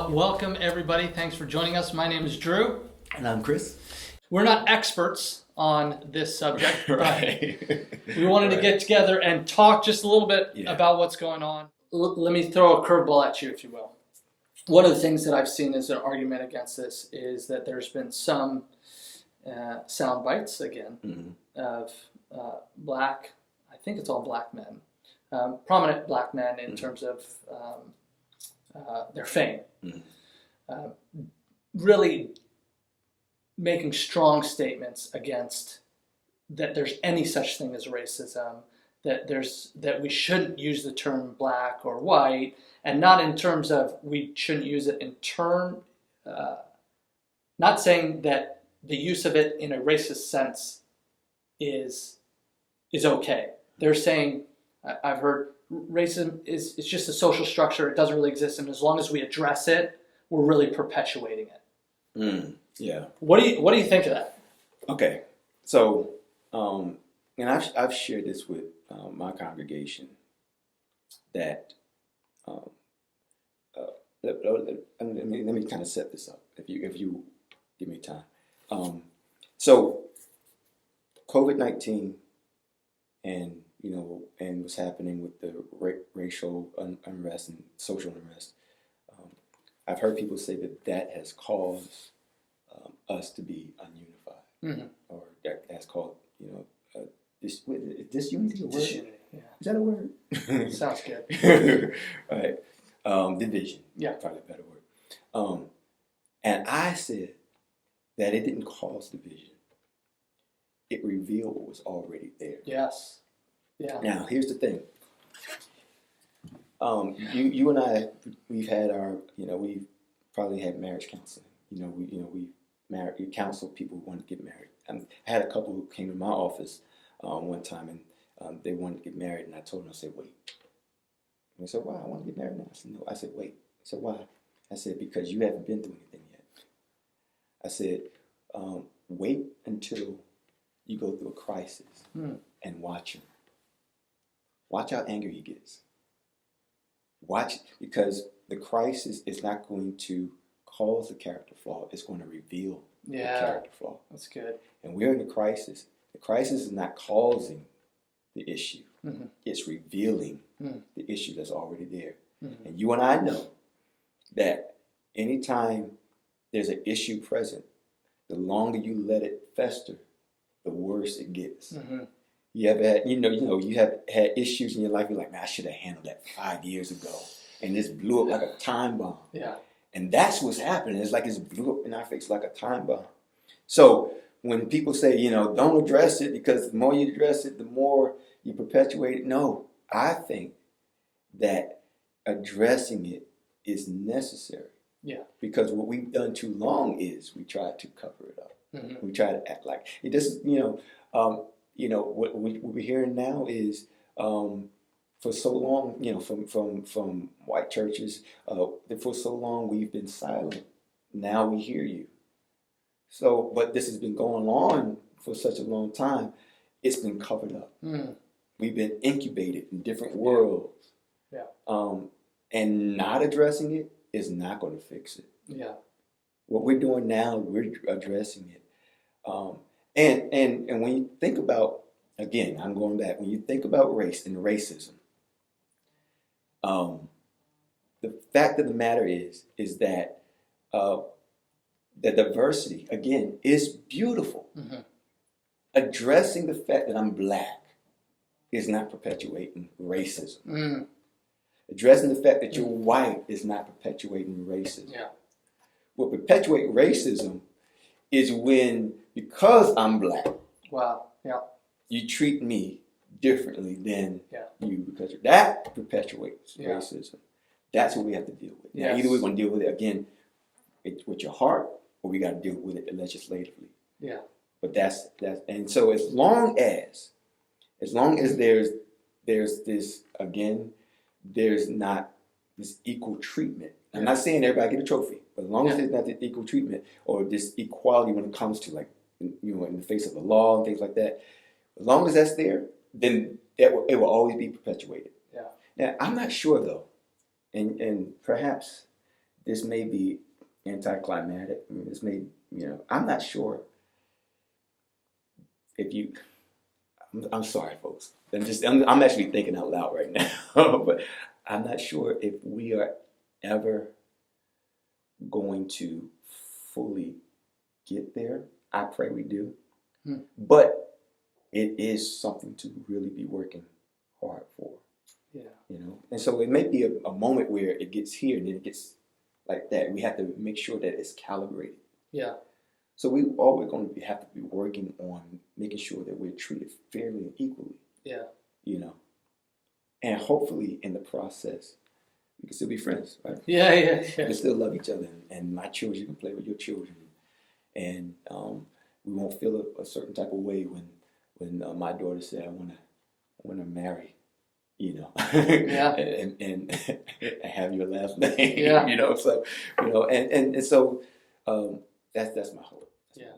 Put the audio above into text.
Welcome, everybody. Thanks for joining us. My name is Drew. And I'm Chris. We're not experts on this subject, Right. but we wanted to get together and talk just a little bit about what's going on. Let me throw a curveball at you, if you will. One of the things that I've seen as an argument against this is that there's been some sound bites, again, of black, I think it's all black men, prominent black men in terms of their fame. Really making strong statements against that there's any such thing as racism, that we shouldn't use the term black or white, and not in terms of we shouldn't use it in turn, not saying that the use of it in a racist sense is okay. They're saying, I've heard, racism is just a social structure. It doesn't really exist, and as long as we address it, we're really perpetuating it. Yeah. What do you think of that? Okay. So, and I've shared this with my congregation that let me kind of set this up if you give me time. So COVID-19 and and what's happening with the racial unrest and social unrest. I've heard people say that has caused us to be ununified, or that has caused disunity. Disunity, yeah. Is that a word? Sounds good. Right. Division. Yeah. Probably a better word. And I said that it didn't cause division. It revealed what was already there. Yes. Yeah. Now, here's the thing. You and I, we've had we've probably had marriage counseling. We counseled people who wanted to get married. I had a couple who came to my office one time, and they wanted to get married, and I told them, I said, wait. And they said, why? I want to get married now. I said, no. I said, wait. I said, why? I said, because you haven't been through anything yet. I said, wait until you go through a crisis and watch him. Watch how angry he gets. Watch, because the crisis is not going to cause the character flaw. It's going to reveal the character flaw. That's good. And we're in a crisis. The crisis is not causing the issue. It's revealing the issue that's already there. And you and I know that anytime there's an issue present, the longer you let it fester, the worse it gets. You ever had, you have had issues in your life, you're like, man, I should have handled that 5 years ago. And this blew up like a time bomb. Yeah. And that's what's happening. It's like it's blew up in our face like a time bomb. So when people say, don't address it because the more you address it, the more you perpetuate it. No, I think that addressing it is necessary. Yeah. Because what we've done too long is we try to cover it up. We try to act like it doesn't, what we're hearing now is for so long, from white churches, for so long we've been silent. Now we hear you. So, but this has been going on for such a long time. It's been covered up. We've been incubated in different worlds. Yeah. And not addressing it is not going to fix it. Yeah. What we're doing now, we're addressing it. And when you think about, again, I'm going back, when you think about race and racism, the fact of the matter is that the diversity, again, is beautiful. Addressing the fact that I'm black is not perpetuating racism. Addressing the fact that you're white is not perpetuating racism. Yeah. What perpetuates racism is when, because I'm black, Wow. Yeah. you treat me differently than Yeah. you, because that perpetuates racism. That's what we have to deal with. Now, either we're going to deal with it again with your heart, or we got to deal with it legislatively. Yeah. But that's and so as long as there's this, again, there's not this equal treatment. I'm not saying everybody get a trophy, but as long as there's not this equal treatment or this equality when it comes to, like, in the face of the law and things like that, as long as that's there, then it will always be perpetuated. Yeah. Now, I'm not sure though, and perhaps this may be anticlimactic. I mean, this may, I'm not sure if you. I'm sorry, folks. I'm actually thinking out loud right now, but I'm not sure if we are ever going to fully get there. I pray we do, but it is something to really be working hard for. Yeah. And so it may be a moment where it gets here and then it gets like that. We have to make sure that it's calibrated. Yeah. So we always going to have to be working on making sure that we're treated fairly and equally. Yeah. And hopefully in the process, we can still be friends, right? Yeah. We can still love each other, and my children can play with your children, and we won't feel a certain type of way when my daughter said, "I want to marry." Yeah. and have your last name. Yeah. So and so that's my hope. Yeah.